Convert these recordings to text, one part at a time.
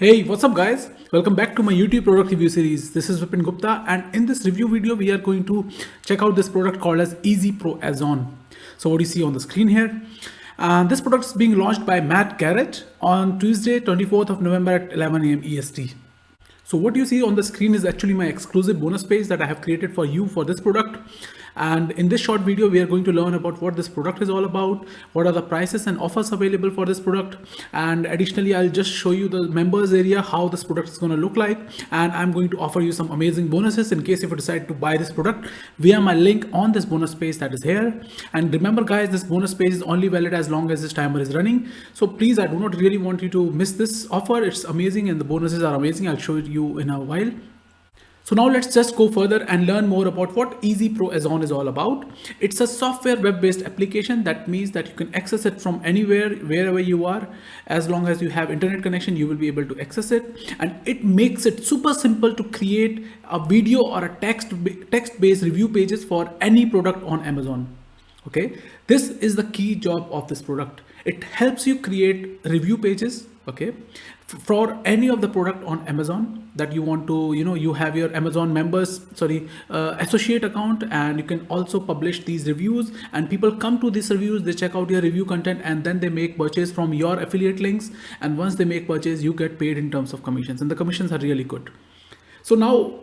Hey, what's up guys? Welcome back to my YouTube product review series. This is Vipin Gupta, and in this review video we are going to check out this product called as Easy Pro Azon. So what do you see on the screen here? This product is being launched by Matt Garrett on Tuesday 24th of November at 11 a.m. EST. So what you see on the screen is actually my exclusive bonus page that I have created for you for this product. And in this short video, we are going to learn about what this product is all about, what are the prices and offers available for this product. And additionally, I'll just show you the members area, how this product is going to look like. And I'm going to offer you some amazing bonuses in case if you decide to buy this product via my link on this bonus page that is here. And remember guys, this bonus page is only valid as long as this timer is running. So please, I do not really want you to miss this offer. It's amazing and the bonuses are amazing. I'll show you in a while. So now let's just go further and learn more about what Easy Pro Azon is all about. It's a software web-based application. That means that you can access it from anywhere, wherever you are. As long as you have internet connection, you will be able to access it. And it makes it super simple to create a video or a text-based review pages for any product on Amazon. Okay, this is the key job of this product. It helps you create review pages, okay, for any of the product on Amazon that you want to, you have your Amazon associate account, and you can also publish these reviews, and people come to these reviews, they check out your review content, and then they make purchase from your affiliate links. And once they make purchase, you get paid in terms of commissions, and the commissions are really good. So now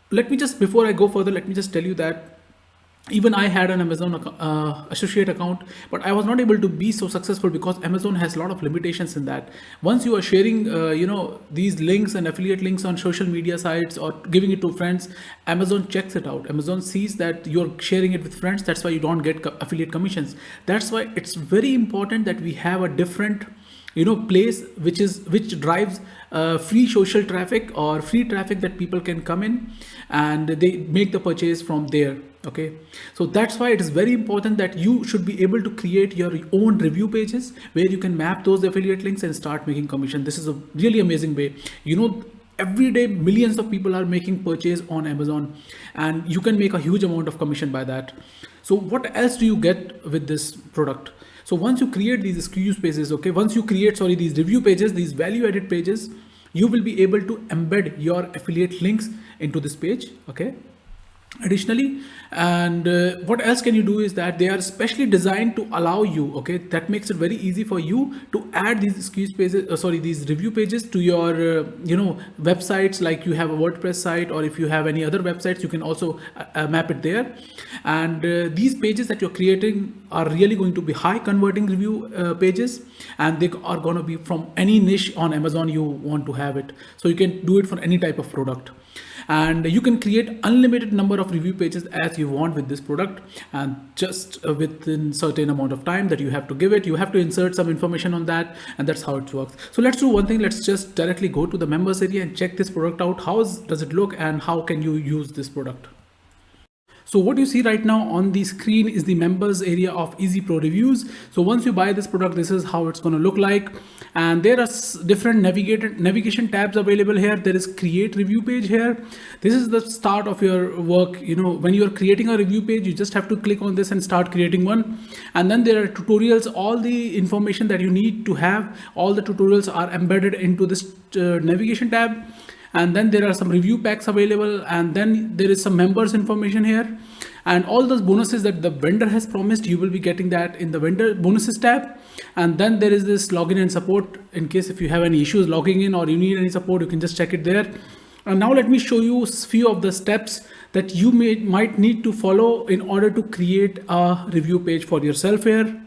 before I go further, let me just tell you that even I had an Amazon associate account, but I was not able to be so successful because Amazon has a lot of limitations in that. Once you are sharing, these links and affiliate links on social media sites or giving it to friends, Amazon checks it out. Amazon sees that you're sharing it with friends. That's why you don't get affiliate commissions. That's why it's very important that we have a different place which drives free social traffic or free traffic that people can come in and they make the purchase from there. Okay, so that's why it is very important that you should be able to create your own review pages where you can map those affiliate links and start making commission. This is a really amazing way. Every day millions of people are making purchase on Amazon, and you can make a huge amount of commission by that. So what else do you get with this product? So once you create these SKU pages, okay, once you create these review pages, these value added pages, you will be able to embed your affiliate links into this page. Okay, additionally, and what else can you do is that they are specially designed to allow you, okay, that makes it very easy for you to add these SKU pages, these review pages to your websites. Like you have a WordPress site, or if you have any other websites, you can also map it there. And these pages that you're creating are really going to be high converting review pages, and they are going to be from any niche on Amazon you want to have it. So you can do it for any type of product, and you can create unlimited number of review pages as you want with this product, and just within certain amount of time that you have to give it, you have to insert some information on that, and that's how it works. So let's do one thing. Let's just directly go to the members area and check this product out. How does it look and how can you use this product? So what you see right now on the screen is the members area of Easy Pro Reviews. So once you buy this product, this is how it's going to look like. And there are different navigation tabs available here. There is create review page here. This is the start of your work. When you're creating a review page, you just have to click on this and start creating one. And then there are tutorials. All the information that you need to have, all the tutorials are embedded into this navigation tab. And then there are some review packs available, and then there is some members information here, and all those bonuses that the vendor has promised, you will be getting that in the vendor bonuses tab. And then there is this login and support. In case if you have any issues logging in or you need any support, you can just check it there. And now let me show you a few of the steps that you might need to follow in order to create a review page for yourself here.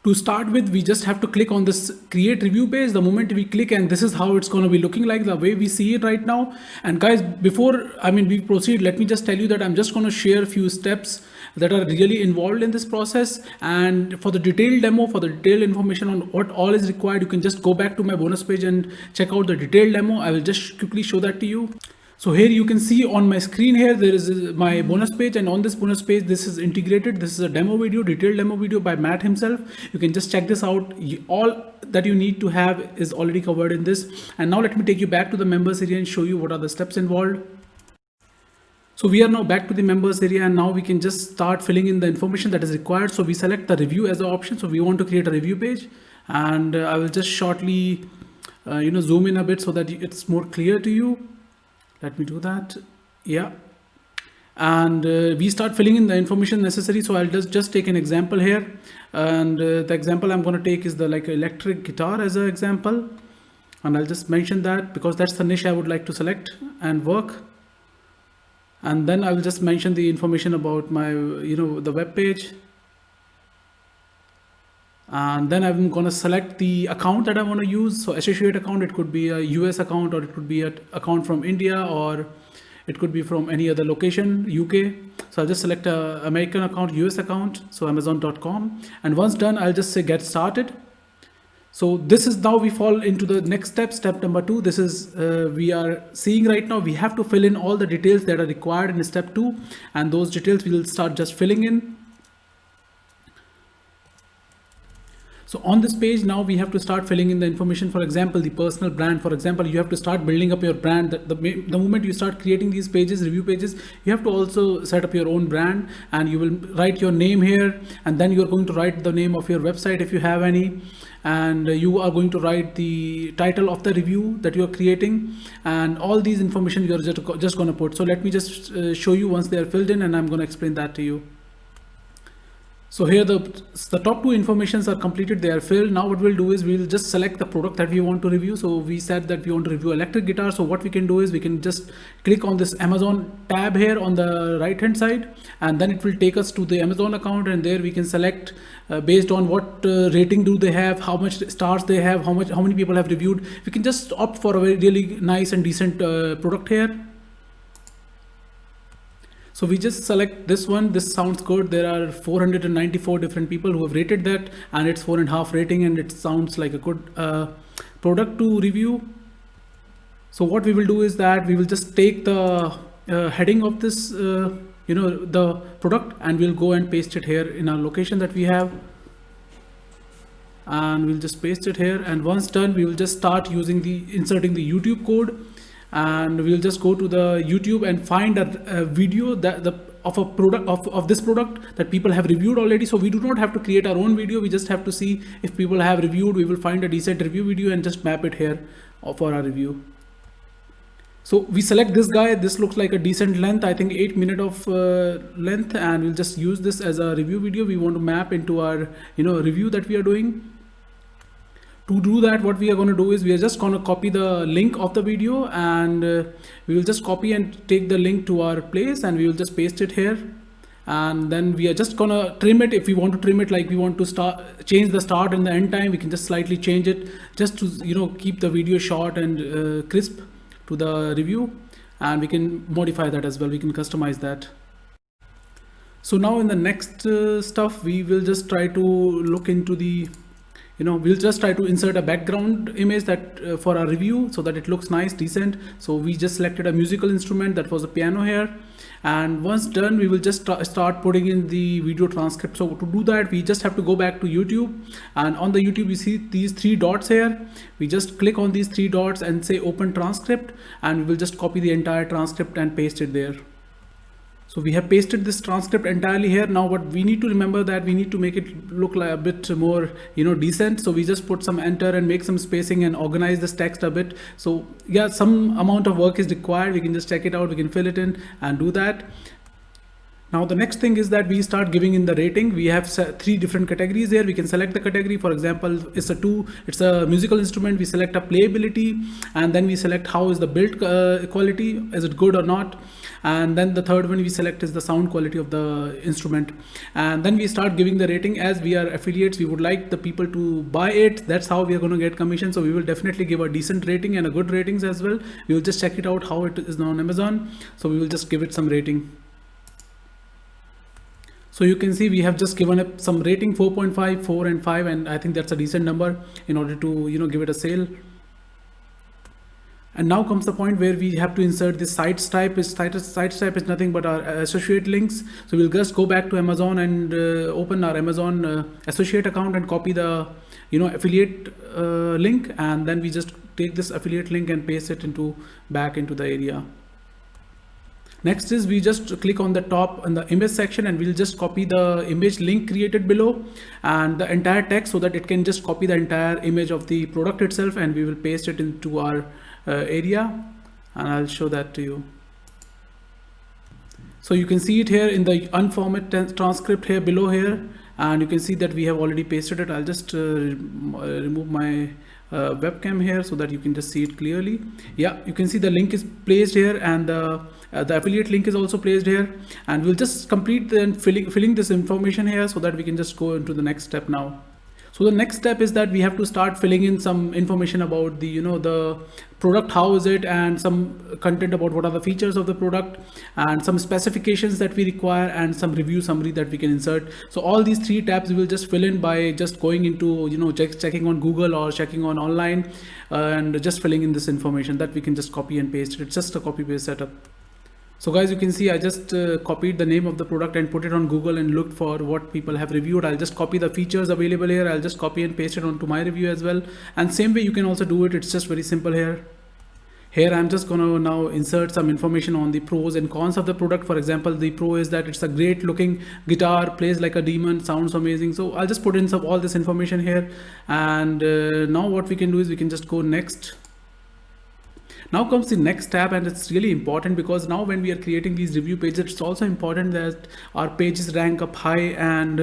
To start with, we just have to click on this create review page. The moment we click, and this is how it's going to be looking like, the way we see it right now. And guys, before we proceed, let me just tell you that I'm just going to share a few steps that are really involved in this process. And for the detailed demo, for the detailed information on what all is required, you can just go back to my bonus page and check out the detailed demo. I will just quickly show that to you. So here you can see on my screen here, there is my bonus page, and on this bonus page, this is integrated. This is a demo video, detailed demo video by Matt himself. You can just check this out. All that you need to have is already covered in this. And now let me take you back to the members area and show you what are the steps involved. So we are now back to the members area, and now we can just start filling in the information that is required. So we select the review as an option. So we want to create a review page, and I will just shortly zoom in a bit so that it's more clear to you. Let me do that. Yeah. And we start filling in the information necessary. So I'll just take an example here, and the example I'm going to take is the like electric guitar as an example, and I'll just mention that because that's the niche I would like to select and work. And then I will just mention the information about my the web page, and then I'm going to select the account that I want to use. So associate account, it could be a US account, or it could be an account from India, or it could be from any other location, UK. So I'll just select a American account, US account, so amazon.com. And once done, I'll just say get started. So this is now we fall into the next step, step number 2. This is we are seeing right now, we have to fill in all the details that are required in step 2, and those details we will start just filling in. So on this page now we have to start filling in the information. For example, the personal brand. For example, you have to start building up your brand. The moment you start creating these pages, review pages, you have to also set up your own brand, and you will write your name here, and then you're going to write the name of your website if you have any, and you are going to write the title of the review that you're creating, and all these information you're just going to put. So let me just show you once they are filled in, and I'm going to explain that to you. So here the top 2 informations are completed, they are filled. Now what we'll do is we'll just select the product that we want to review. So we said that we want to review electric guitar. So what we can do is we can just click on this Amazon tab here on the right hand side, and then it will take us to the Amazon account, and there we can select based on what rating do they have, how much stars they have, how many people have reviewed. We can just opt for a really nice and decent product here. So we just select this one. This sounds good. There are 494 different people who have rated that, and it's 4.5 rating, and it sounds like a good product to review. So what we will do is that we will just take the heading of this, the product, and we'll go and paste it here in our location that we have. And we'll just paste it here. And once done, we will just start inserting the YouTube code. And we'll just go to the YouTube and find a video of a product of this product that people have reviewed already. So we do not have to create our own video. We just have to see if people have reviewed. We will find a decent review video and just map it here for our review. So we select this guy. This looks like a decent length, I think 8 minutes of length, and we'll just use this as a review video. We want to map into our review that we are doing. To do that, what we are going to do is we are just going to copy the link of the video, and we will just copy and take the link to our place, and we will just paste it here. And then we are just going to trim it. If we want to trim it, like we want to change the start and the end time, we can just slightly change it just to keep the video short and crisp to the review, and we can modify that as well. We can customize that. So now in the next stuff, we will just try to look into the we'll just try to insert a background image that for our review, so that it looks nice, decent. So we just selected a musical instrument, that was a piano here, and once done, we will just start putting in the video transcript. So to do that, we just have to go back to YouTube, and on the YouTube you see these 3 dots here. We just click on these 3 dots and say open transcript, and we will just copy the entire transcript and paste it there. So we have pasted this transcript entirely here. Now what we need to remember that we need to make it look like a bit more decent. So we just put some enter and make some spacing and organize this text a bit. So yeah, some amount of work is required. We can just check it out, we can fill it in and do that. Now the next thing is that we start giving in the rating. We have 3 different categories here. We can select the category. For example, it's a musical instrument. We select a playability, and then we select how is the build quality, is it good or not. And then the third one we select is the sound quality of the instrument. And then we start giving the rating. As we are affiliates, we would like the people to buy it. That's how we are going to get commission. So we will definitely give a decent rating and a good ratings as well. We will just check it out how it is now on Amazon. So we will just give it some rating. So you can see we have just given up some rating, 4.5, 4 and 5, and I think that's a decent number in order to give it a sale. And now comes the point where we have to insert this sites type. Sites type is nothing but our associate links. So we'll just go back to Amazon and open our Amazon associate account and copy the affiliate link, and then we just take this affiliate link and paste it back into the area. Next is we just click on the top in the image section and we'll just copy the image link created below and the entire text so that it can just copy the entire image of the product itself, and we will paste it into our area, and I'll show that to you. So you can see it here in the unformatted transcript here below here, and you can see that we have already pasted it. I'll just remove my webcam here so that you can just see it clearly. Yeah, you can see the link is placed here, and the affiliate link is also placed here, and we'll just complete the filling this information here so that we can just go into the next step now. So the next step is that we have to start filling in some information about the the product, how is it, and some content about what are the features of the product, and some specifications that we require, and some review summary that we can insert. So all these 3 tabs we will just fill in by just going into checking on Google or checking on online, and just filling in this information that we can just copy and paste it. It's just a copy paste setup. So guys, you can see I just copied the name of the product and put it on Google and looked for what people have reviewed. I'll just copy the features available here. I'll just copy and paste it onto my review as well. And same way you can also do it. It's just very simple here. Here I'm just going to now insert some information on the pros and cons of the product. For example, the pro is that it's a great looking guitar, plays like a demon, sounds amazing. So I'll just put in all this information here. And now what we can do is we can just go next. Now comes the next tab, and it's really important because now when we are creating these review pages, it's also important that our pages rank up high, and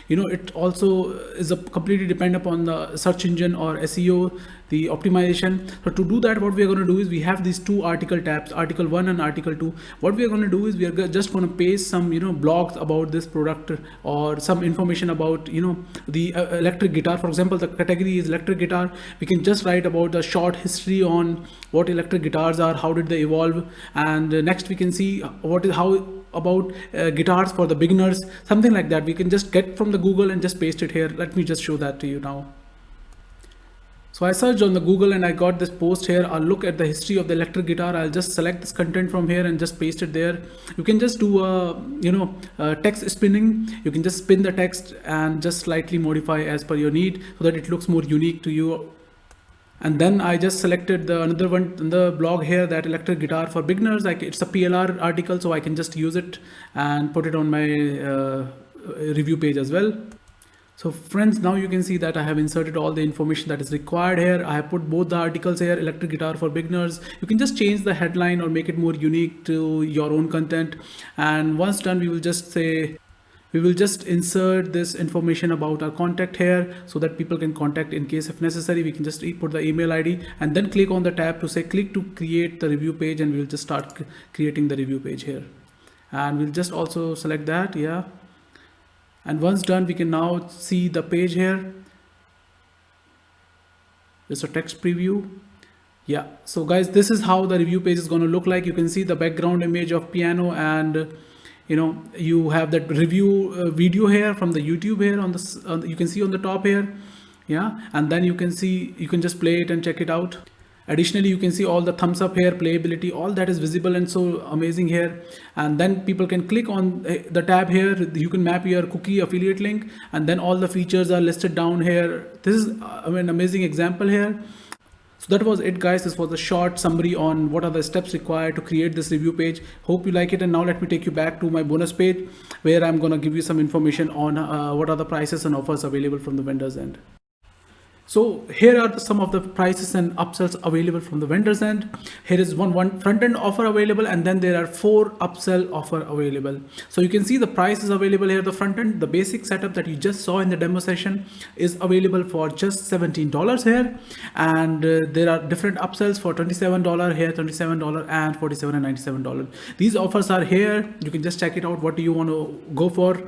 it also is completely depend upon the search engine or SEO, the optimization. So to do that, what we are going to do is we have these 2 article tabs, article 1 and article 2. What we are going to do is we are just going to paste some blogs about this product, or some information about the electric guitar. For example, the category is electric guitar. We can just write about the short history on what electric guitars are, how did they evolve, and next we can see how about guitars for the beginners, something like that. We can just get from the Google and just paste it here. Let me just show that to you now. So I searched on the Google and I got this post here. I'll look at the history of the electric guitar. I'll just select this content from here and just paste it there. You can just do text spinning. You can just spin the text and just slightly modify as per your need so that it looks more unique to you. And then I just selected another one in the blog here, that electric guitar for beginners. It's a PLR article, so I can just use it and put it on my review page as well. So friends, now you can see that I have inserted all the information that is required here. I have put both the articles here, electric guitar for beginners. You can just change the headline or make it more unique to your own content. And once done, we will just insert this information about our contact here so that people can contact in case if necessary. We can just put the email ID and then click on the tab to say click to create the review page, and we'll just start creating the review page here. And we'll just also select that, yeah. And once done, we can now see the page here. It's a text preview. Yeah, so guys, this is how the review page is going to look like. You can see the background image of piano, and you have that review video here from the YouTube here on this, you can see on the top here. Yeah, and then you can just play it and check it out. Additionally, you can see all the thumbs up here, playability, all that is visible and so amazing here. And then people can click on the tab here. You can map your cookie affiliate link, and then all the features are listed down here. This is an amazing example here. So that was it, guys. This was a short summary on what are the steps required to create this review page. Hope you like it. And now let me take you back to my bonus page, where I'm going to give you some information on what are the prices and offers available from the vendor's end. So here are some of the prices and upsells available from the vendor's end. Here is one front-end offer available, and then there are 4 upsell offer available. So you can see the prices available here. The front-end, the basic setup that you just saw in the demo session, is available for just $17 here. And there are different upsells for $27 here, $27 and $47 and $97. These offers are here. You can just check it out. What do you want to go for?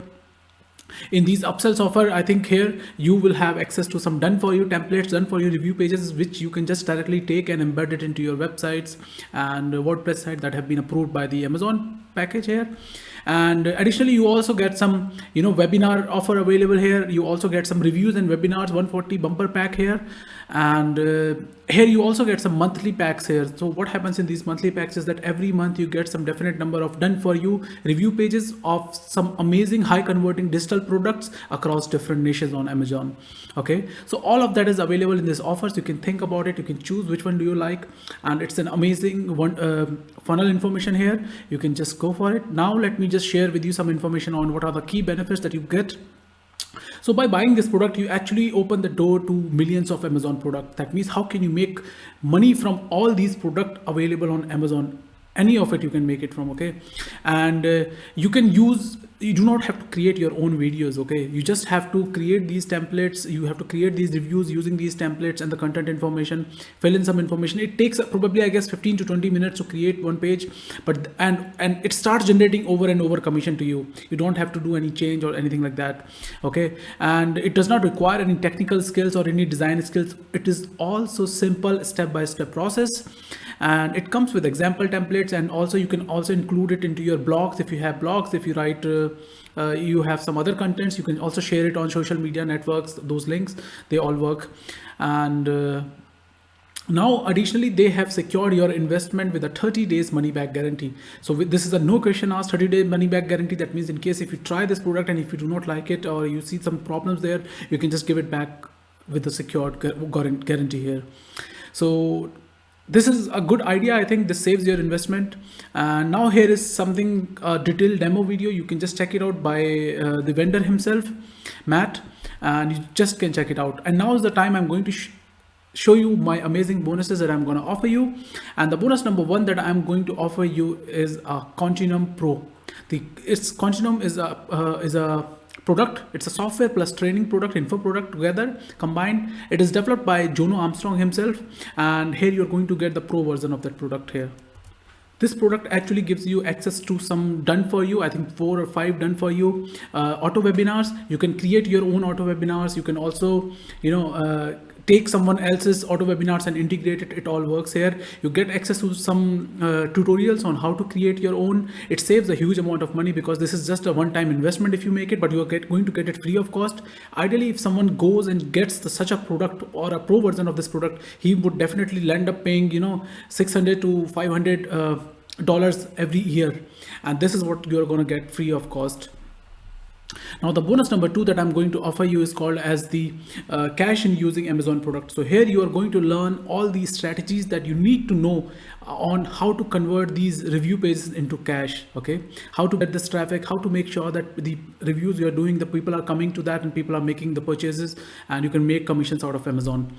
In these upsells offer, I think here you will have access to some done for you templates, done for you review pages, which you can just directly take and embed it into your websites and WordPress site that have been approved by the Amazon package here. And additionally, you also get some webinar offer available here. You also get some reviews and webinars, 140 bumper pack here. And here you also get some monthly packs here. So what happens in these monthly packs is that every month you get some definite number of done for you review pages of some amazing high converting digital products across different niches on Amazon. Okay, so all of that is available in this offers. You can think about it, you can choose which one do you like, and it's an amazing one funnel information here. You can just go for it. Now let me just share with you some information on what are the key benefits that you get. So by buying this product, you actually open the door to millions of Amazon product. That means how can you make money from all these products available on Amazon? Any of it you can make it from, okay? And you do not have to create your own videos, okay? You just have to create these templates. You have to create these reviews using these templates and the content information, fill in some information. It takes probably, I guess, 15 to 20 minutes to create one page, but and it starts generating over and over commission to you. You don't have to do any change or anything like that, okay? And it does not require any technical skills or any design skills. It is also simple step-by-step process, and it comes with example templates, and also you can also include it into your blogs if you have blogs. If you write you have some other contents, you can also share it on social media networks. Those links, they all work. And now additionally, they have secured your investment with a 30 days money back guarantee. So this is a no question asked 30-day money back guarantee. That means in case if you try this product and if you do not like it or you see some problems there, you can just give it back with the secured guarantee here. So this is a good idea. I think this saves your investment. And now here is something, detailed demo video. You can just check it out by the vendor himself, Matt, and you just can check it out. And now is the time I'm going to show you my amazing bonuses that I'm going to offer you. And the bonus number 1 that I'm going to offer you is a Continuum Pro. Continuum is a product. It's a software plus training product, info product together combined. It is developed by Jono Armstrong himself, and here you're going to get the pro version of that product here. This product actually gives you access to some done for you, I think 4 or 5 done for you auto webinars. You can create your own auto webinars. You can also, take someone else's auto webinars and integrate it. It all works here. You get access to some tutorials on how to create your own. It saves a huge amount of money because this is just a one-time investment if you make it, but you are going to get it free of cost. Ideally, if someone goes and gets such a product or a pro version of this product, he would definitely end up paying, $600 to $500 every year, and this is what you are going to get free of cost. Now the bonus number 2 that I'm going to offer you is called as the cash in using Amazon product. So here you are going to learn all these strategies that you need to know on how to convert these review pages into cash. Okay, how to get this traffic, how to make sure that the reviews you are doing, the people are coming to that and people are making the purchases, and you can make commissions out of Amazon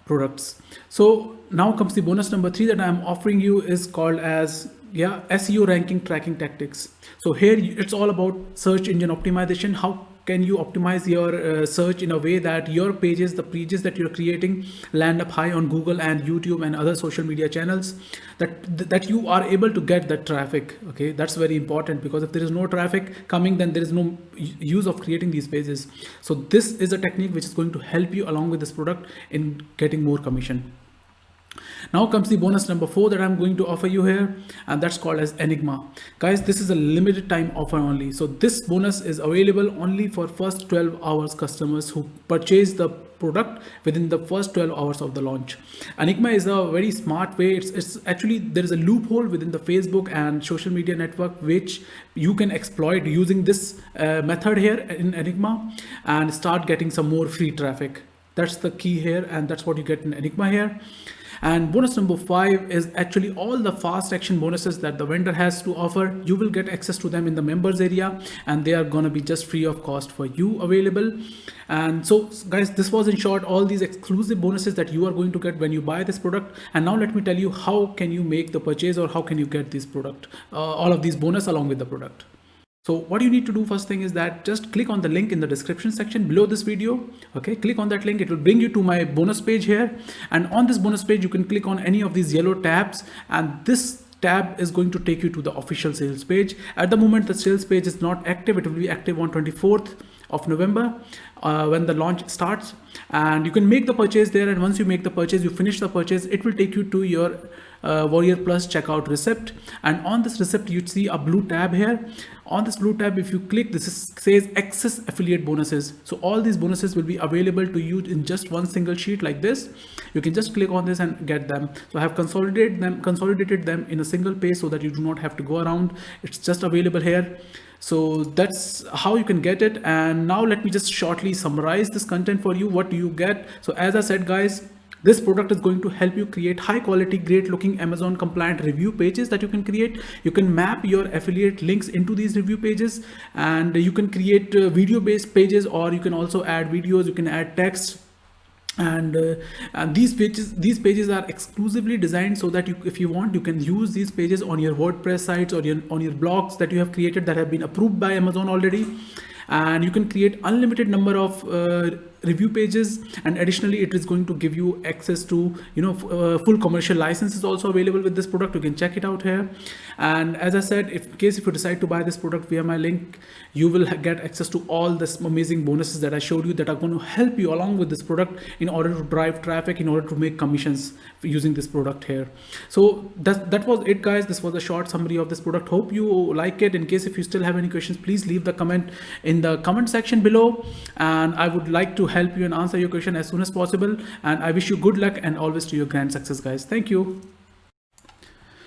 products. So now comes the bonus number 3 that I'm offering you, is called as SEO ranking tracking tactics. So here it's all about search engine optimization. How can you optimize your search in a way that your pages, the pages that you're creating, land up high on Google and YouTube and other social media channels, that you are able to get that traffic. Okay, that's very important, because if there is no traffic coming, then there is no use of creating these pages. So this is a technique which is going to help you along with this product in getting more commission. Now comes the bonus number 4 that I'm going to offer you here, and that's called as Enigma. Guys, this is a limited time offer only. So this bonus is available only for first 12 hours customers who purchase the product within the first 12 hours of the launch. Enigma is a very smart way. It's actually, there is a loophole within the Facebook and social media network which you can exploit using this method here in Enigma and start getting some more free traffic. That's the key here, and that's what you get in Enigma here. And bonus number 5 is actually all the fast action bonuses that the vendor has to offer. You will get access to them in the members area, and they are going to be just free of cost for you available. And so guys, this was in short all these exclusive bonuses that you are going to get when you buy this product. And now let me tell you how can you make the purchase, or how can you get this product, all of these bonus along with the product. So what you need to do first thing is that just click on the link in the description section below this video. Okay, click on that link. It will bring you to my bonus page here, and on this bonus page you can click on any of these yellow tabs, and this tab is going to take you to the official sales page. At the moment the sales page is not active. It will be active on 24th of November when the launch starts, and you can make the purchase there. And once you make the purchase, you finish the purchase, it will take you to your Warrior Plus checkout receipt. And on this receipt you see a blue tab here. On this blue tab, if you click, says access affiliate bonuses. So all these bonuses will be available to you in just one single sheet like this. You can just click on this and get them. So I have consolidated them in a single page so that you do not have to go around. It's just available here. So that's how you can get it. And now let me just shortly summarize this content for you. What do you get? So as I said, guys, this product is going to help you create high quality, great looking Amazon compliant review pages that you can create. You can map your affiliate links into these review pages, and you can create video based pages, or you can also add videos, you can add text. And these pages are exclusively designed so that if you want, you can use these pages on your WordPress sites or on your blogs that you have created that have been approved by Amazon already. And you can create unlimited number of review pages, and additionally it is going to give you access to full commercial licenses also available with this product. You can check it out here. And as I said, if you decide to buy this product via my link, you will get access to all this amazing bonuses that I showed you that are going to help you along with this product in order to drive traffic, in order to make commissions using this product here. So that was it, guys. This was a short summary of this product. Hope you like it. In case if you still have any questions, please leave the comment in the comment section below, and I would like to help you and answer your question as soon as possible. And I wish you good luck and always to your grand success, guys. Thank you.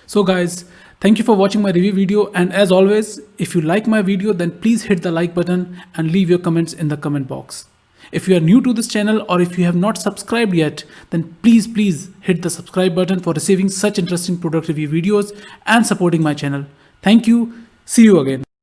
So guys, thank you for watching my review video, and as always, if you like my video, then please hit the like button and leave your comments in the comment box. If you are new to this channel, or if you have not subscribed yet, then please hit the subscribe button for receiving such interesting product review videos and supporting my channel. Thank you. See you again.